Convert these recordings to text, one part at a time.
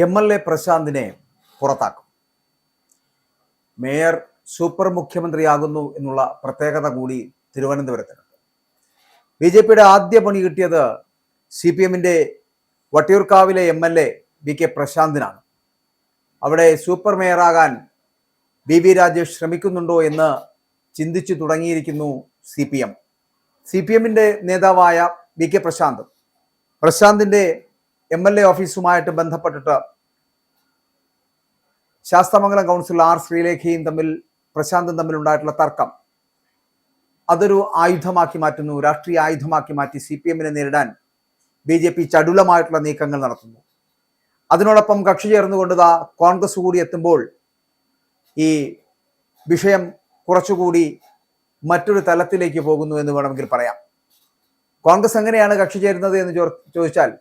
MLA പ്രശാന്തിനെ പുറത്താക്കും. Mayor super മുഖ്യമന്ത്രിയാകുന്നു എന്നുള്ള പ്രത്യേകത കൂടി തിരുവനന്തപുരത്തിനുണ്ട്. BJPയുടെ ആദ്യ പണി കിട്ടിയത് CPMന്റെ വട്ടിയൂർക്കാവിലെ MLA VK പ്രശാന്തിനാണ്. അവിടെ സൂപ്പർ മേയറാകാൻ BB രാജേഷ് ശ്രമിക്കുന്നുണ്ടോ എന്ന് ചിന്തിച്ചു തുടങ്ങിയിരിക്കുന്നു CPM. CPMന്റെ നേതാവായ VK പ്രശാന്തിന്റെ MLA ഓഫീസുമായിട്ട് ബന്ധപ്പെട്ടിട്ട് ശാസ്താമംഗലം കൗൺസിലർ R ശ്രീലേഖയും പ്രശാന്തും തമ്മിലുണ്ടായിട്ടുള്ള തർക്കം അതൊരു ആയുധമാക്കി മാറ്റുന്നു, രാഷ്ട്രീയ ആയുധമാക്കി മാറ്റി CPMനെ നേരിടാൻ BJP ചടുലമായിട്ടുള്ള നീക്കങ്ങൾ നടത്തുന്നു. അതിനോടൊപ്പം കക്ഷി ചേർന്നുകൊണ്ട് കോൺഗ്രസ് കൂടി എത്തുമ്പോൾ ഈ വിഷയം കുറച്ചുകൂടി മറ്റൊരു തലത്തിലേക്ക് പോകുന്നു എന്ന് വേണമെങ്കിൽ പറയാം. കോൺഗ്രസ് എങ്ങനെയാണ് കക്ഷി ചേരുന്നത് എന്ന് ചോദിച്ചാൽ,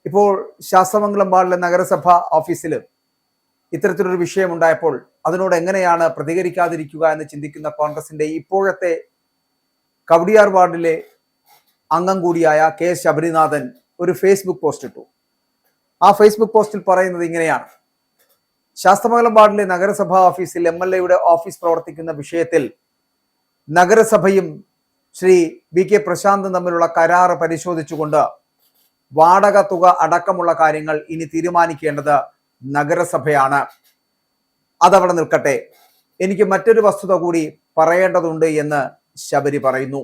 ഇപ്പോൾ ശാസ്താമംഗലം വാർഡിലെ നഗരസഭ ഓഫീസിൽ ഇത്തരത്തിലൊരു വിഷയം ഉണ്ടായപ്പോൾ അതിനോട് എങ്ങനെയാണ് പ്രതികരിക്കാതിരിക്കുക എന്ന് ചിന്തിക്കുന്ന കോൺഗ്രസിന്റെ ഇപ്പോഴത്തെ കവടിയാർ വാർഡിലെ അംഗം കൂടിയായ K ശബരിനാഥൻ ഒരു ഫേസ്ബുക്ക് പോസ്റ്റ് ഇട്ടു. ആ ഫേസ്ബുക്ക് പോസ്റ്റിൽ പറയുന്നത് ഇങ്ങനെയാണ്: ശാസ്താമംഗലം വാർഡിലെ നഗരസഭാ ഓഫീസിൽ MLAയുടെ ഓഫീസ് പ്രവർത്തിക്കുന്ന വിഷയത്തിൽ നഗരസഭയും ശ്രീ VK പ്രശാന്തും തമ്മിലുള്ള കരാറ് പരിശോധിച്ചുകൊണ്ട് വാടക തുക അടക്കമുള്ള കാര്യങ്ങൾ ഇനി തീരുമാനിക്കേണ്ടത് നഗരസഭയാണ്. അതവിടെ നിൽക്കട്ടെ, എനിക്ക് മറ്റൊരു വസ്തുത കൂടി പറയേണ്ടതുണ്ട് എന്ന് ശബരി പറയുന്നു.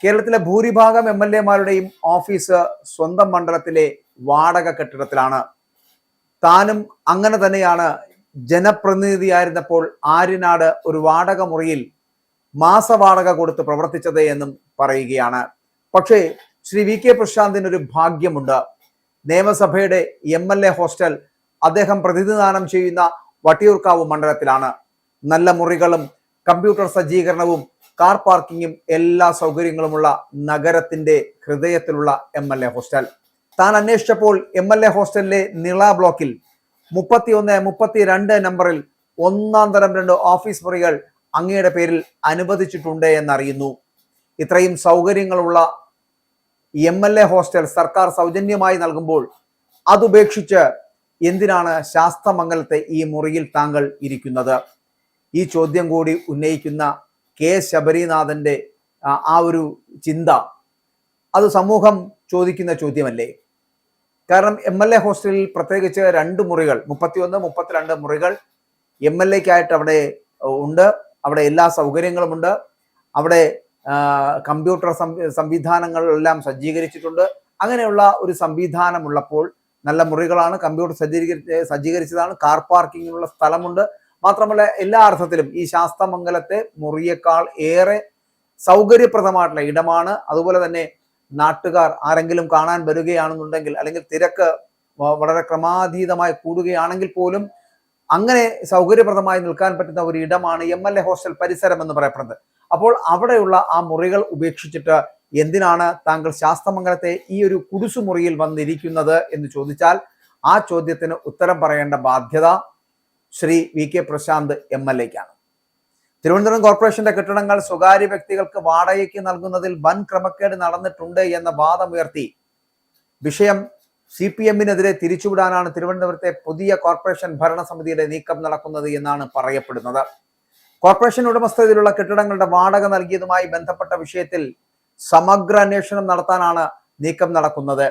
കേരളത്തിലെ ഭൂരിഭാഗം MLAമാരുടെയും ഓഫീസ് സ്വന്തം മണ്ഡലത്തിലെ വാടക കെട്ടിടത്തിലാണ്. താനും അങ്ങനെ തന്നെയാണ് ജനപ്രതിനിധിയായിരുന്നപ്പോൾ ആര്യനാട് ഒരു വാടക മുറിയിൽ മാസവാടക കൊടുത്ത് പ്രവർത്തിച്ചത് എന്നും പറയുകയാണ്. പക്ഷേ ശ്രീ VK പ്രശാന്തിന് ഒരു ഭാഗ്യമുണ്ട്. നിയമസഭയുടെ MLA ഹോസ്റ്റൽ അദ്ദേഹം പ്രതിനിധാനം ചെയ്യുന്ന വട്ടിയൂർക്കാവ് മണ്ഡലത്തിലാണ്. നല്ല മുറികളും കമ്പ്യൂട്ടർ സജ്ജീകരണവും കാർ പാർക്കിങ്ങും എല്ലാ സൗകര്യങ്ങളുമുള്ള നഗരത്തിന്റെ ഹൃദയത്തിലുള്ള MLA ഹോസ്റ്റൽ. താൻ അന്വേഷിച്ചപ്പോൾ MLA ഹോസ്റ്റലിലെ നിള ബ്ലോക്കിൽ 31, 32 നമ്പറിൽ 1-ാം തരം 2 ഓഫീസ് മുറികൾ അങ്ങയുടെ പേരിൽ അനുവദിച്ചിട്ടുണ്ട് എന്നറിയുന്നു. ഇത്രയും സൗകര്യങ്ങളുള്ള MLA ഹോസ്റ്റൽ സർക്കാർ സൗജന്യമായി നൽകുമ്പോൾ അതുപേക്ഷിച്ച് എന്തിനാണ് ശാസ്താമംഗലത്തെ ഈ മുറിയിൽ താങ്കൾ ഇരിക്കുന്നത്? ഈ ചോദ്യം കൂടി ഉന്നയിക്കുന്ന K ശബരിനാഥന്റെ ആ ഒരു ചിന്ത അത് സമൂഹം ചോദിക്കുന്ന ചോദ്യമല്ലേ? കാരണം MLA ഹോസ്റ്റലിൽ പ്രത്യേകിച്ച് 2 മുറികൾ, 31, 32 മുറികൾ MLAക്കായിട്ട് അവിടെ ഉണ്ട്. അവിടെ എല്ലാ സൗകര്യങ്ങളുമുണ്ട്. അവിടെ കമ്പ്യൂട്ടർ സംവിധാനങ്ങളെല്ലാം സജ്ജീകരിച്ചിട്ടുണ്ട്. അങ്ങനെയുള്ള ഒരു സംവിധാനമുള്ളപ്പോൾ നല്ല മുറികളാണ്, കമ്പ്യൂട്ടർ സജ്ജീകരിച്ചതാണ്, കാർ പാർക്കിങ്ങിനുള്ള സ്ഥലമുണ്ട്. മാത്രമല്ല എല്ലാ അർത്ഥത്തിലും ഈ ശാസ്താമംഗലത്തെ മുറിയേക്കാൾ ഏറെ സൗകര്യപ്രദമായിട്ടുള്ള ഇടമാണ്. അതുപോലെ തന്നെ നാട്ടുകാർ ആരെങ്കിലും കാണാൻ വരികയാണെന്നുണ്ടെങ്കിൽ, അല്ലെങ്കിൽ തിരക്ക് വളരെ ക്രമാതീതമായി കൂടുകയാണെങ്കിൽ പോലും അങ്ങനെ സൗകര്യപ്രദമായി നിൽക്കാൻ പറ്റുന്ന ഒരു ഇടമാണ് MLA ഹോസ്റ്റൽ പരിസരം എന്ന് പറയപ്പെടുന്നത്. അപ്പോൾ അവിടെയുള്ള ആ മുറികൾ ഉപേക്ഷിച്ചിട്ട് എന്തിനാണ് താങ്കൾ ശാസ്താമംഗലത്തെ ഈ ഒരു കുടുസുമുറിയിൽ വന്നിരിക്കുന്നത് എന്ന് ചോദിച്ചാൽ ആ ചോദ്യത്തിന് ഉത്തരം പറയേണ്ട ബാധ്യത ശ്രീ VK പ്രശാന്ത് MLAക്കാണ്. തിരുവനന്തപുരം കോർപ്പറേഷന്റെ കെട്ടിടങ്ങൾ സ്വകാര്യ വ്യക്തികൾക്ക് വാടകയ്ക്ക് നൽകുന്നതിൽ വൻ ക്രമക്കേട് നടന്നിട്ടുണ്ട് എന്ന വാദമുയർത്തി വിഷയം CPMനെതിരെ തിരിച്ചുവിടാനാണ് തിരുവനന്തപുരത്തെ പുതിയ കോർപ്പറേഷൻ ഭരണസമിതിയുടെ നീക്കം നടക്കുന്നത് എന്നാണ് പറയപ്പെടുന്നത്. കോർപ്പറേഷൻ ഉടമസ്ഥതയിലുള്ള കെട്ടിടങ്ങളുടെ വാടക നൽകിയതുമായി ബന്ധപ്പെട്ട വിഷയത്തിൽ സമഗ്ര അന്വേഷണം നടത്താനാണ് നീക്കം നടക്കുന്നത്.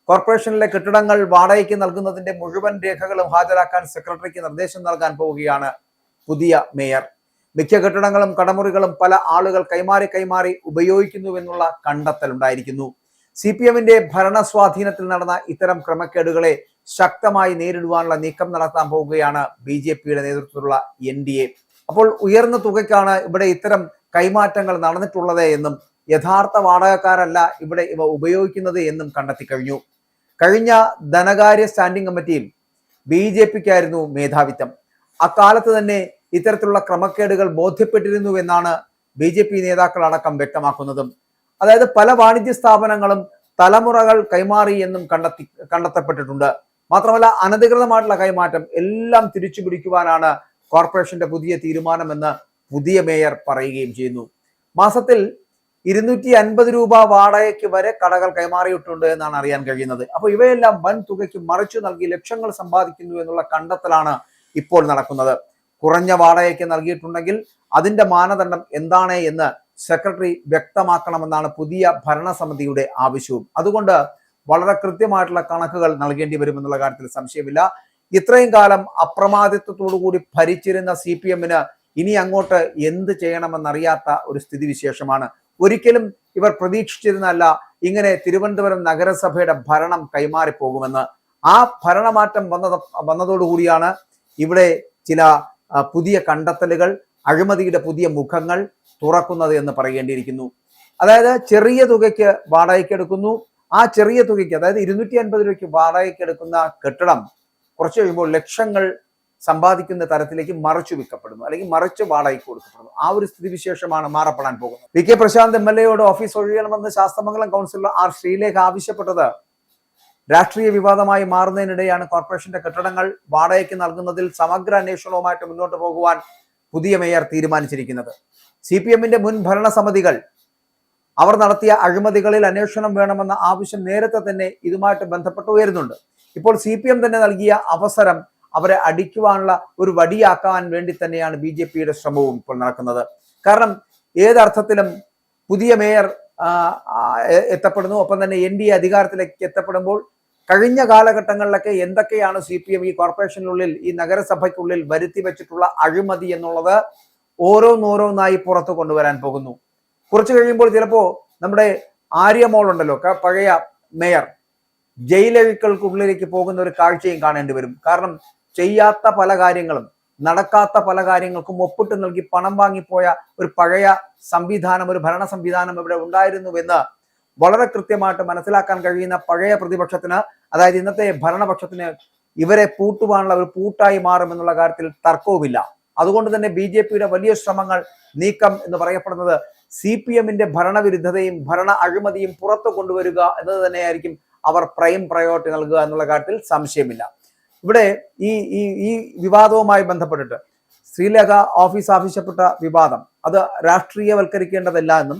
കോർപ്പറേഷനിലെ കെട്ടിടങ്ങൾ വാടകയ്ക്ക് നൽകുന്നതിന്റെ മുഴുവൻ രേഖകളും ഹാജരാക്കാൻ സെക്രട്ടറിക്ക് നിർദ്ദേശം നൽകാൻ പോവുകയാണ് പുതിയ മേയർ. മിക്ക കെട്ടിടങ്ങളും കടമുറികളും പല ആളുകൾ കൈമാറി ഉപയോഗിക്കുന്നുവെന്നുള്ള കണ്ടെത്തലുണ്ടായിരിക്കുന്നു. CPMന്റെ ഭരണസ്വാധീനത്തിൽ നടന്ന ഇത്തരം ക്രമക്കേടുകളെ ശക്തമായി നേരിടുവാനുള്ള നീക്കം നടത്താൻ പോവുകയാണ് BJPയുടെ നേതൃത്വത്തിലുള്ള NDA. അപ്പോൾ ഉയർന്ന തുകയ്ക്കാണ് ഇവിടെ ഇത്തരം കൈമാറ്റങ്ങൾ നടന്നിട്ടുള്ളത് എന്നും യഥാർത്ഥ വാടകക്കാരല്ല ഇവിടെ ഇവ ഉപയോഗിക്കുന്നത് എന്നും കണ്ടെത്തിക്കഴിഞ്ഞു. കഴിഞ്ഞ ധനകാര്യ സ്റ്റാൻഡിംഗ് കമ്മിറ്റിയിൽ BJPക്കായിരുന്നു മേധാവിത്വം. അക്കാലത്ത് തന്നെ ഇത്തരത്തിലുള്ള ക്രമക്കേടുകൾ ബോധ്യപ്പെട്ടിരുന്നു എന്നാണ് BJP നേതാക്കൾ അടക്കം വ്യക്തമാക്കുന്നതും. അതായത് പല വാണിജ്യ സ്ഥാപനങ്ങളും തലമുറകൾ കൈമാറി എന്നും കണ്ടെത്തപ്പെട്ടിട്ടുണ്ട്. മാത്രമല്ല അനധികൃതമായിട്ടുള്ള കൈമാറ്റം എല്ലാം തിരിച്ചു പിടിക്കുവാനാണ് കോർപ്പറേഷന്റെ പുതിയ തീരുമാനമെന്ന് പുതിയ മേയർ പറയുകയും ചെയ്യുന്നു. മാസത്തിൽ 250 രൂപ വാടകയ്ക്ക് വരെ കടകൾ കൈമാറിയിട്ടുണ്ട് എന്നാണ് അറിയാൻ കഴിയുന്നത്. അപ്പോൾ ഇവയെല്ലാം വൻ തുകയ്ക്ക് മറിച്ചു നൽകി ലക്ഷങ്ങൾ സമ്പാദിക്കുന്നു എന്നുള്ള കണ്ടെത്തലാണ് ഇപ്പോൾ നടക്കുന്നത്. കുറഞ്ഞ വാടകയ്ക്ക് നൽകിയിട്ടുണ്ടെങ്കിൽ അതിന്റെ മാനദണ്ഡം എന്താണ് എന്ന് സെക്രട്ടറി വ്യക്തമാക്കണമെന്നാണ് പുതിയ ഭരണസമിതിയുടെ ആവശ്യവും. അതുകൊണ്ട് വളരെ കൃത്യമായിട്ടുള്ള കണക്കുകൾ നൽകേണ്ടി വരുമെന്നുള്ള കാര്യത്തിൽ സംശയമില്ല. ഇത്രയും കാലം അപ്രമാദിത്വത്തോടു കൂടി ഭരിച്ചിരുന്ന CPM-ന് ഇനി അങ്ങോട്ട് എന്ത് ചെയ്യണമെന്നറിയാത്ത ഒരു സ്ഥിതിവിശേഷമാണ്. ഒരിക്കലും ഇവർ പ്രതീക്ഷിച്ചിരുന്നല്ല ഇങ്ങനെ തിരുവനന്തപുരം നഗരസഭയുടെ ഭരണം കൈമാറിപ്പോകുമെന്ന്. ആ ഭരണമാറ്റം വന്നതോടുകൂടിയാണ് ഇവിടെ ചില പുതിയ കണ്ടെത്തലുകൾ, അഴിമതിയുടെ പുതിയ മുഖങ്ങൾ തുറക്കുന്നത് എന്ന് പറയേണ്ടിയിരിക്കുന്നു. അതായത് ചെറിയ തുകയ്ക്ക് വാടകയ്ക്ക് എടുക്കുന്നു. ആ ചെറിയ തുകയ്ക്ക്, അതായത് 250 രൂപയ്ക്ക് വാടകയ്ക്ക് എടുക്കുന്ന കെട്ടിടം കുറച്ച് കഴിയുമ്പോൾ ലക്ഷങ്ങൾ സമ്പാദിക്കുന്ന തരത്തിലേക്ക് മറച്ചു വിൽക്കപ്പെടുന്നു, അല്ലെങ്കിൽ മറിച്ച് വാടകയ്ക്ക് കൊടുക്കപ്പെടുന്നു. ആ ഒരു സ്ഥിതിവിശേഷമാണ് മാറപ്പെടാൻ പോകുന്നത്. VK പ്രശാന്ത് MLA-യോട് ഓഫീസ് ഒഴിയണമെന്ന് ശാസ്തമംഗലം കൗൺസിലർ R ശ്രീലേഖ ആവശ്യപ്പെട്ടത് രാഷ്ട്രീയ വിവാദമായി മാറുന്നതിനിടെയാണ് കോർപ്പറേഷന്റെ കെട്ടിടങ്ങൾ വാടകയ്ക്ക് നൽകുന്നതിൽ സമഗ്ര അന്വേഷണവുമായിട്ട് മുന്നോട്ട് പോകുവാൻ പുതിയ മേയർ തീരുമാനിച്ചിരിക്കുന്നത്. CPM-ന്റെ മുൻ ഭരണസമിതികൾ അവർ നടത്തിയ അഴിമതികളിൽ അന്വേഷണം വേണമെന്ന ആവശ്യം നേരത്തെ തന്നെ ഇതുമായിട്ട് ബന്ധപ്പെട്ട് ഉയരുന്നുണ്ട്. ഇപ്പോൾ CPM തന്നെ നൽകിയ അവസരം അവരെ അടിക്കുവാനുള്ള ഒരു വടിയാക്കാൻ വേണ്ടി തന്നെയാണ് BJP-യുടെ ശ്രമവും ഇപ്പോൾ നടക്കുന്നത്. കാരണം ഏതർത്ഥത്തിലും പുതിയ മേയർ എത്തപ്പെടുന്നു, ഒപ്പം തന്നെ NDA അധികാരത്തിലേക്ക് എത്തപ്പെടുമ്പോൾ കഴിഞ്ഞ കാലഘട്ടങ്ങളിലൊക്കെ എന്തൊക്കെയാണ് CPM ഈ കോർപ്പറേഷനുള്ളിൽ, ഈ നഗരസഭയ്ക്കുള്ളിൽ വരുത്തി വെച്ചിട്ടുള്ള അഴിമതി എന്നുള്ളത് ഓരോന്നോരോന്നായി പുറത്തു കൊണ്ടുവരാൻ പോകുന്നു. കുറച്ച് കഴിയുമ്പോൾ ചിലപ്പോൾ നമ്മുടെ ആര്യമോൾ ഉണ്ടല്ലോ, പഴയ മേയർ, ജയിലഴികൾക്കുള്ളിലേക്ക് പോകുന്ന ഒരു കാഴ്ചയും കാണേണ്ടി വരും. കാരണം ചെയ്യാത്ത പല കാര്യങ്ങളും, നടക്കാത്ത പല കാര്യങ്ങൾക്കും ഒപ്പിട്ട് നൽകി പണം വാങ്ങിപ്പോയ ഒരു പഴയ സംവിധാനം, ഒരു ഭരണ സംവിധാനം ഇവിടെ ഉണ്ടായിരുന്നുവെന്ന് വളരെ കൃത്യമായിട്ട് മനസ്സിലാക്കാൻ കഴിയുന്ന പഴയ പ്രതിപക്ഷത്തിന്, അതായത് ഇന്നത്തെ ഭരണപക്ഷത്തിന് ഇവരെ പൂട്ടുവാനുള്ള ഒരു പൂട്ടായി മാറുമെന്നുള്ള കാര്യത്തിൽ തർക്കവുമില്ല. അതുകൊണ്ട് തന്നെ BJP-യുടെ വലിയ ശ്രമങ്ങൾ, നീക്കം എന്ന് പറയപ്പെടുന്നത് CPM-ന്റെ ഭരണവിരുദ്ധതയും ഭരണ അഴിമതിയും പുറത്തു കൊണ്ടുവരിക എന്നത് തന്നെയായിരിക്കും അവർ പ്രൈം പ്രയോറിറ്റി നൽകുക എന്നുള്ള കാര്യത്തിൽ സംശയമില്ല. ഇവിടെ ഈ വിവാദവുമായി ബന്ധപ്പെട്ടിട്ട് ശ്രീലേഖ ഓഫീസ് ആവശ്യപ്പെട്ട വിവാദം അത് രാഷ്ട്രീയവൽക്കരിക്കേണ്ടതല്ല എന്നും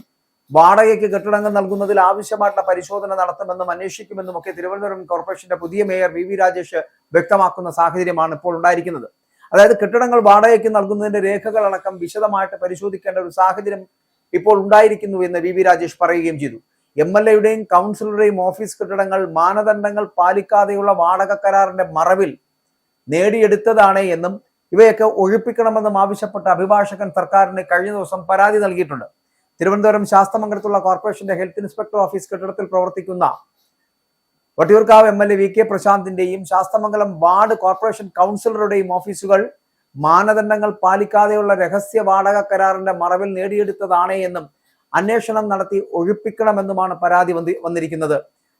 വാടകയ്ക്ക് കെട്ടിടങ്ങൾ നൽകുന്നതിൽ ആവശ്യമായിട്ടുള്ള പരിശോധന നടത്തുമെന്നും അന്വേഷിക്കുമെന്നും ഒക്കെ തിരുവനന്തപുരം കോർപ്പറേഷന്റെ പുതിയ മേയർ VV രാജേഷ് വ്യക്തമാക്കുന്ന സാഹചര്യമാണ് ഇപ്പോൾ ഉണ്ടായിരിക്കുന്നത്. അതായത് കെട്ടിടങ്ങൾ വാടകയ്ക്ക് നൽകുന്നതിന്റെ രേഖകളടക്കം വിശദമായിട്ട് പരിശോധിക്കേണ്ട ഒരു സാഹചര്യം ഇപ്പോൾ ഉണ്ടായിരിക്കുന്നു എന്ന് VV രാജേഷ് പറയുകയും ചെയ്തു. MLA-യുടെയും കൗൺസിലറുടെയും ഓഫീസ് കെട്ടിടങ്ങൾ മാനദണ്ഡങ്ങൾ പാലിക്കാതെയുള്ള വാടക കരാറിന്റെ മറവിൽ നേടിയെടുത്തതാണ് എന്നും ഇവയൊക്കെ ഒഴിപ്പിക്കണമെന്നും ആവശ്യപ്പെട്ട അഭിഭാഷകൻ സർക്കാരിന് കഴിഞ്ഞ ദിവസം പരാതി നൽകിയിട്ടുണ്ട്. തിരുവനന്തപുരം ശാസ്തമംഗലത്തുള്ള കോർപ്പറേഷന്റെ ഹെൽത്ത് ഇൻസ്പെക്ടർ ഓഫീസ് കെട്ടിടത്തിൽ പ്രവർത്തിക്കുന്ന വട്ടിയൂർക്കാവ് MLA VK പ്രശാന്തിന്റെയും ശാസ്തമംഗലം വാർഡ് കോർപ്പറേഷൻ കൗൺസിലറുടെയും ഓഫീസുകൾ മാനദണ്ഡങ്ങൾ പാലിക്കാതെയുള്ള രഹസ്യ വാടക കരാറിന്റെ മറവിൽ നേടിയെടുത്തതാണ് എന്നും അന്വേഷണം നടത്തി ഒഴിപ്പിക്കണമെന്നുമാണ് പരാതി വന്നിരിക്കുന്നത്.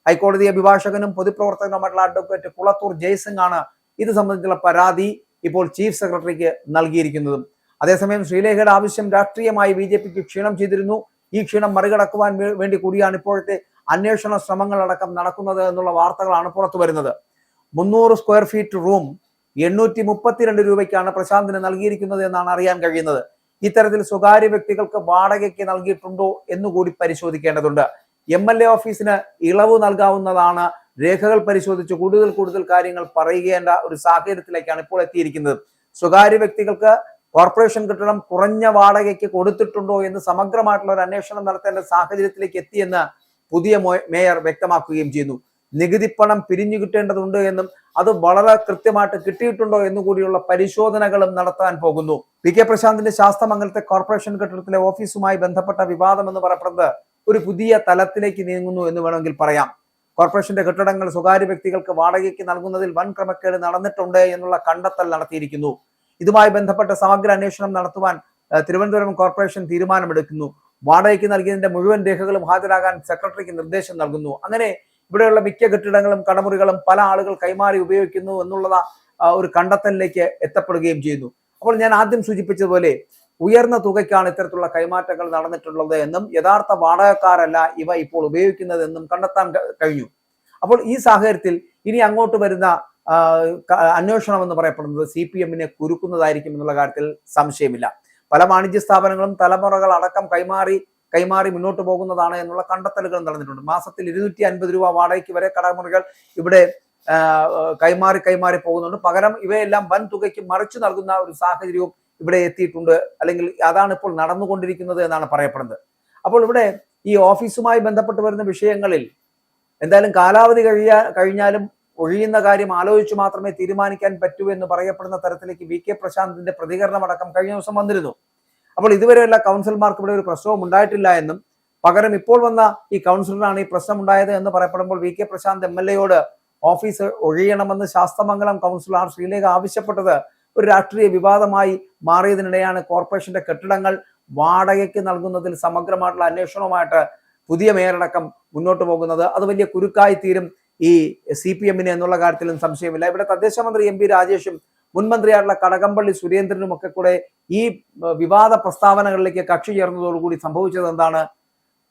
ഹൈക്കോടതി അഭിഭാഷകനും പൊതുപ്രവർത്തകനുമായിട്ടുള്ള അഡ്വക്കേറ്റ് കുളത്തൂർ ജയ്സിംഗ് ആണ് ഇത് സംബന്ധിച്ചുള്ള പരാതി ഇപ്പോൾ ചീഫ് സെക്രട്ടറിക്ക് നൽകിയിരിക്കുന്നതും. അതേസമയം ശ്രീലേഖയുടെ ആവശ്യം രാഷ്ട്രീയമായി BJP-ക്ക് ക്ഷീണം ചെയ്തിരുന്നു. ഈ ക്ഷീണം മറികടക്കുവാൻ വേണ്ടി കൂടിയാണ് ഇപ്പോഴത്തെ അന്വേഷണ ശ്രമങ്ങളടക്കം നടക്കുന്നത് എന്നുള്ള വാർത്തകളാണ് പുറത്തു വരുന്നത്. 300 സ്ക്വയർ ഫീറ്റ് റൂം 832 രൂപയ്ക്കാണ് പ്രശാന്തിന് നൽകിയിരിക്കുന്നത് എന്നാണ് അറിയാൻ കഴിയുന്നത്. ഇത്തരത്തിൽ സ്വകാര്യ വ്യക്തികൾക്ക് വാടകയ്ക്ക് നൽകിയിട്ടുണ്ടോ എന്നുകൂടി പരിശോധിക്കേണ്ടതുണ്ട്. MLA ഓഫീസിന് ഇളവ് നൽകാവുന്നതാണ്. രേഖകൾ പരിശോധിച്ച് കൂടുതൽ കാര്യങ്ങൾ പറയുകേണ്ട ഒരു സാഹചര്യത്തിലേക്കാണ് ഇപ്പോൾ എത്തിയിരിക്കുന്നത്. സ്വകാര്യ വ്യക്തികൾക്ക് കോർപ്പറേഷൻ കെട്ടിടം കുറഞ്ഞ വാടകയ്ക്ക് കൊടുത്തിട്ടുണ്ടോ എന്ന് സമഗ്രമായിട്ടുള്ള ഒരു അന്വേഷണം നടത്തേണ്ട സാഹചര്യത്തിലേക്ക് എത്തിയെന്ന് പുതിയ മേയർ വ്യക്തമാക്കുകയും ചെയ്യുന്നു. നികുതിപ്പണം പിരിഞ്ഞു കിട്ടേണ്ടതുണ്ട് എന്നും അത് വളരെ കൃത്യമായിട്ട് കിട്ടിയിട്ടുണ്ടോ എന്നുകൂടിയുള്ള പരിശോധനകളും നടത്താൻ പോകുന്നു. VK പ്രശാന്തിന്റെ ശാസ്തമംഗലത്തെ കോർപ്പറേഷൻ കെട്ടിടത്തിലെ ഓഫീസുമായി ബന്ധപ്പെട്ട വിവാദം എന്ന് പറയപ്പെടുന്നത് ഒരു പുതിയ തലത്തിലേക്ക് നീങ്ങുന്നു എന്ന് വേണമെങ്കിൽ പറയാം. കോർപ്പറേഷന്റെ കെട്ടിടങ്ങൾ സ്വകാര്യ വ്യക്തികൾക്ക് വാടകയ്ക്ക് നൽകുന്നതിൽ വൻ ക്രമക്കേട് നടന്നിട്ടുണ്ട് എന്നുള്ള കണ്ടെത്തൽ നടത്തിയിരിക്കുന്നു. ഇതുമായി ബന്ധപ്പെട്ട സമഗ്ര അന്വേഷണം നടത്തുവാൻ തിരുവനന്തപുരം കോർപ്പറേഷൻ തീരുമാനമെടുക്കുന്നു. വാടകയ്ക്ക് നൽകിയതിന്റെ മുഴുവൻ രേഖകളും ഹാജരാകാൻ സെക്രട്ടറിക്ക് നിർദ്ദേശം നൽകുന്നു. അങ്ങനെ ഇവിടെയുള്ള മിക്ക കെട്ടിടങ്ങളും കടമുറികളും പല ആളുകൾ കൈമാറി ഉപയോഗിക്കുന്നു എന്നുള്ള ഒരു കണ്ടെത്തലിലേക്ക് എത്തപ്പെടുകയും ചെയ്യുന്നു. അപ്പോൾ ഞാൻ ആദ്യം സൂചിപ്പിച്ചതുപോലെ ഉയർന്ന തുകയ്ക്കാണ് ഇത്തരത്തിലുള്ള കൈമാറ്റങ്ങൾ നടന്നിട്ടുള്ളത് എന്നും യഥാർത്ഥ വാടകക്കാരല്ല ഇവ ഇപ്പോൾ ഉപയോഗിക്കുന്നതെന്നും കണ്ടെത്താൻ കഴിഞ്ഞു. അപ്പോൾ ഈ സാഹചര്യത്തിൽ ഇനി അങ്ങോട്ട് വരുന്ന അന്വേഷണം എന്ന് പറയപ്പെടുന്നത് CPM-നെ കുരുക്കുന്നതായിരിക്കും എന്നുള്ള കാര്യത്തിൽ സംശയമില്ല. പല വാണിജ്യ സ്ഥാപനങ്ങളും തലമുറകൾ അടക്കം കൈമാറി മുന്നോട്ട് പോകുന്നതാണ് എന്നുള്ള കണ്ടെത്തലുകൾ നടന്നിട്ടുണ്ട്. മാസത്തിൽ 250 രൂപ വാടകയ്ക്ക് വരെ കടമുറികൾ ഇവിടെ കൈമാറി പോകുന്നുണ്ട്. പകരം ഇവയെല്ലാം വൻ തുകയ്ക്ക് മറിച്ചു നൽകുന്ന ഒരു സാഹചര്യവും ഇവിടെ എത്തിയിട്ടുണ്ട്, അല്ലെങ്കിൽ അതാണ് ഇപ്പോൾ നടന്നുകൊണ്ടിരിക്കുന്നത് എന്നാണ് പറയപ്പെടുന്നത്. അപ്പോൾ ഇവിടെ ഈ ഓഫീസുമായി ബന്ധപ്പെട്ട് വരുന്ന വിഷയങ്ങളിൽ എന്തായാലും കാലാവധി കഴിഞ്ഞാലും ഒഴിയുന്ന കാര്യം ആലോചിച്ച് മാത്രമേ തീരുമാനിക്കാൻ പറ്റൂ എന്ന് പറയപ്പെടുന്ന തരത്തിലേക്ക് VK പ്രശാന്തിന്റെ പ്രതികരണം അടക്കം കഴിഞ്ഞ ദിവസം വന്നിരുന്നു. അപ്പോൾ ഇതുവരെയുള്ള കൗൺസിലർമാർക്ക് ഇവിടെ ഒരു പ്രശ്നവും ഉണ്ടായിട്ടില്ല എന്നും പകരം ഇപ്പോൾ വന്ന ഈ കൗൺസിലറാണ് ഈ പ്രശ്നം ഉണ്ടായത് എന്ന് പറയപ്പെടുമ്പോൾ VK പ്രശാന്ത് MLA ഓഫീസ് ഒഴിയണമെന്ന് ശാസ്തമംഗലം കൗൺസിലർ R. ശ്രീലേഖ ആവശ്യപ്പെട്ടത് ഒരു രാഷ്ട്രീയ വിവാദമായി മാറിയതിനിടെയാണ് കോർപ്പറേഷന്റെ കെട്ടിടങ്ങൾ വാടകയ്ക്ക് നൽകുന്നതിൽ സമഗ്രമായിട്ടുള്ള അന്വേഷണവുമായിട്ട് പുതിയ മേയറടക്കം മുന്നോട്ട് പോകുന്നത്. അത് വലിയ കുരുക്കായി തീരും ഈ CPM എന്നുള്ള കാര്യത്തിലും സംശയമില്ല. ഇവിടെ തദ്ദേശ മന്ത്രി MP രാജേഷും മുൻമന്ത്രിയായിട്ടുള്ള കടകംപള്ളി സുരേന്ദ്രനും ഒക്കെ കൂടെ ഈ വിവാദ പ്രസ്താവനകളിലേക്ക് കക്ഷി ചേർന്നതോടുകൂടി സംഭവിച്ചത് എന്താണ്?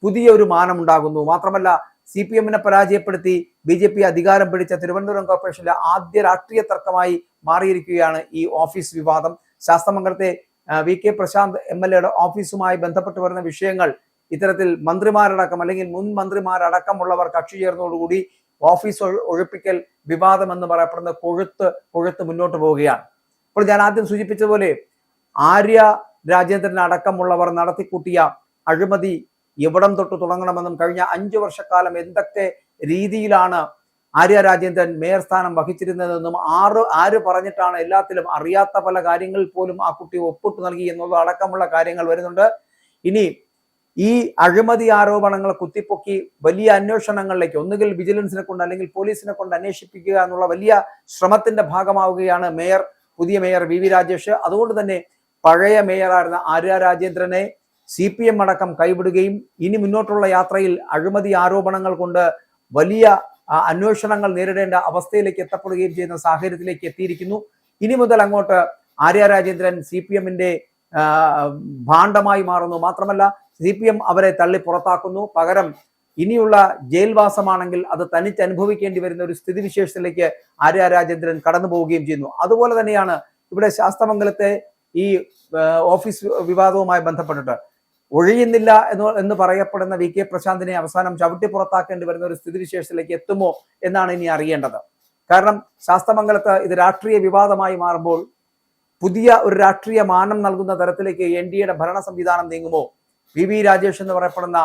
പുതിയ ഒരു മാനമുണ്ടാകുന്നു. മാത്രമല്ല CPM പരാജയപ്പെടുത്തി BJP അധികാരം പിടിച്ച തിരുവനന്തപുരം കോർപ്പറേഷനിലെ ആദ്യ രാഷ്ട്രീയ തർക്കമായി മാറിയിരിക്കുകയാണ് ഈ ഓഫീസ് വിവാദം. ശാസ്തമംഗലത്തെ VK പ്രശാന്ത് MLA ഓഫീസുമായി ബന്ധപ്പെട്ട് വരുന്ന വിഷയങ്ങൾ ഇത്തരത്തിൽ മന്ത്രിമാരടക്കം അല്ലെങ്കിൽ മുൻ മന്ത്രിമാരടക്കമുള്ളവർ കക്ഷി ചേർന്നതോടുകൂടി ഓഫീസ് ഒഴിപ്പിക്കൽ വിവാദം എന്ന് പറയപ്പെടുന്ന കൊഴുത്ത് മുന്നോട്ട് പോവുകയാണ്. അപ്പോൾ ഞാൻ ആദ്യം സൂചിപ്പിച്ചതുപോലെ ആര്യ രാജേന്ദ്രൻ അടക്കമുള്ളവർ നടത്തിക്കൂട്ടിയ അഴിമതി എവിടം തൊട്ട് തുടങ്ങണമെന്നും കഴിഞ്ഞ 5 വർഷക്കാലം എന്തൊക്കെ രീതിയിലാണ് ആര്യ രാജേന്ദ്രൻ മേയർ സ്ഥാനം വഹിച്ചിരുന്നതെന്നും ആര് പറഞ്ഞിട്ടാണ് എല്ലാത്തിലും അറിയാത്ത പല കാര്യങ്ങളിൽ പോലും ആ കുട്ടി ഒപ്പിട്ട് നൽകി എന്നുള്ള അടക്കമുള്ള കാര്യങ്ങൾ വരുന്നുണ്ട്. ഇനി ഈ അഴിമതി ആരോപണങ്ങൾ കുത്തിപ്പൊക്കി വലിയ അന്വേഷണങ്ങളിലേക്ക് ഒന്നുകിൽ വിജിലൻസിനെ കൊണ്ട് അല്ലെങ്കിൽ പോലീസിനെ കൊണ്ട് അന്വേഷിപ്പിക്കുക എന്നുള്ള വലിയ ശ്രമത്തിന്റെ ഭാഗമാവുകയാണ് പുതിയ മേയർ VV രാജേഷ്. അതുകൊണ്ട് തന്നെ പഴയ മേയറായിരുന്ന ആര്യ രാജേന്ദ്രനെ CPM അടക്കം കൈവിടുകയും ഇനി മുന്നോട്ടുള്ള യാത്രയിൽ അഴിമതി ആരോപണങ്ങൾ കൊണ്ട് വലിയ അന്വേഷണങ്ങൾ നേരിടേണ്ട അവസ്ഥയിലേക്ക് എത്തപ്പെടുകയും ചെയ്യുന്ന സാഹചര്യത്തിലേക്ക് എത്തിയിരിക്കുന്നു. ഇനി മുതൽ അങ്ങോട്ട് ആര്യ രാജേന്ദ്രൻ CPM ഭാണ്ഡമായി മാറുന്നു. മാത്രമല്ല CPM അവരെ തള്ളി പുറത്താക്കുന്നു. പകരം ഇനിയുള്ള ജയിൽവാസമാണെങ്കിൽ അത് തനിച്ചനുഭവിക്കേണ്ടി വരുന്ന ഒരു സ്ഥിതിവിശേഷത്തിലേക്ക് ആര്യ രാജേന്ദ്രൻ കടന്നു പോവുകയും ചെയ്യുന്നു. അതുപോലെ തന്നെയാണ് ഇവിടെ ശാസ്തമംഗലത്തെ ഈ ഓഫീസ് വിവാദവുമായി ബന്ധപ്പെട്ടിട്ട് ഒഴിയുന്നില്ല എന്ന് പറയപ്പെടുന്ന VK പ്രശാന്തിനെ അവസാനം ചവിട്ടി പുറത്താക്കേണ്ടി വരുന്ന ഒരു സ്ഥിതിവിശേഷത്തിലേക്ക് എത്തുമോ എന്നാണ് ഇനി അറിയേണ്ടത്. കാരണം ശാസ്തമംഗലത്ത് ഇത് രാഷ്ട്രീയ വിവാദമായി മാറുമ്പോൾ പുതിയ ഒരു രാഷ്ട്രീയ മാനം നൽകുന്ന തരത്തിലേക്ക് NDAയുടെ ഭരണ സംവിധാനം നീങ്ങുമോ? VV രാജേഷ് എന്ന് പറയപ്പെടുന്ന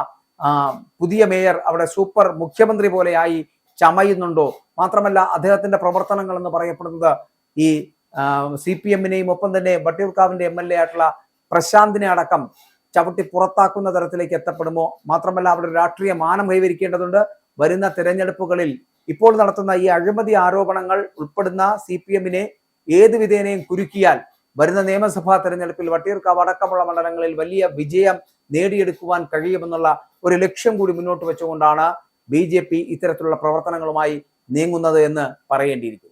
പുതിയ മേയർ അവിടെ സൂപ്പർ മുഖ്യമന്ത്രി പോലെയായി ചമയുന്നുണ്ടോ? മാത്രമല്ല അദ്ദേഹത്തിന്റെ പ്രവർത്തനങ്ങൾ എന്ന് പറയപ്പെടുന്നത് ഈ CPM ഒപ്പം തന്നെ വട്ടിയൂർക്കാവിന്റെ MLA ആയിട്ടുള്ള പ്രശാന്തിനെ അടക്കം ചവിട്ടി പുറത്താക്കുന്ന തരത്തിലേക്ക് എത്തപ്പെടുമോ? മാത്രമല്ല അവിടെ രാഷ്ട്രീയ മാനം കൈവരിക്കേണ്ടതുണ്ട്. വരുന്ന തിരഞ്ഞെടുപ്പുകളിൽ ഇപ്പോൾ നടത്തുന്ന ഈ അഴിമതി ആരോപണങ്ങൾ ഉൾപ്പെടുന്ന CPM ഏത് വിധേനയും കുരുക്കിയാൽ വരുന്ന നിയമസഭാ തെരഞ്ഞെടുപ്പിൽ വട്ടിയൂർക്കാവ് അടക്കമുള്ള മണ്ഡലങ്ങളിൽ വലിയ വിജയം നേടിയെടുക്കുവാൻ കഴിയുമെന്നുള്ള ഒരു ലക്ഷ്യം കൂടി മുന്നോട്ട് വെച്ചുകൊണ്ടാണ് BJP ഇത്തരത്തിലുള്ള പ്രവർത്തനങ്ങളുമായി നീങ്ങുന്നത് എന്ന് പറയേണ്ടിയിരിക്കുന്നു.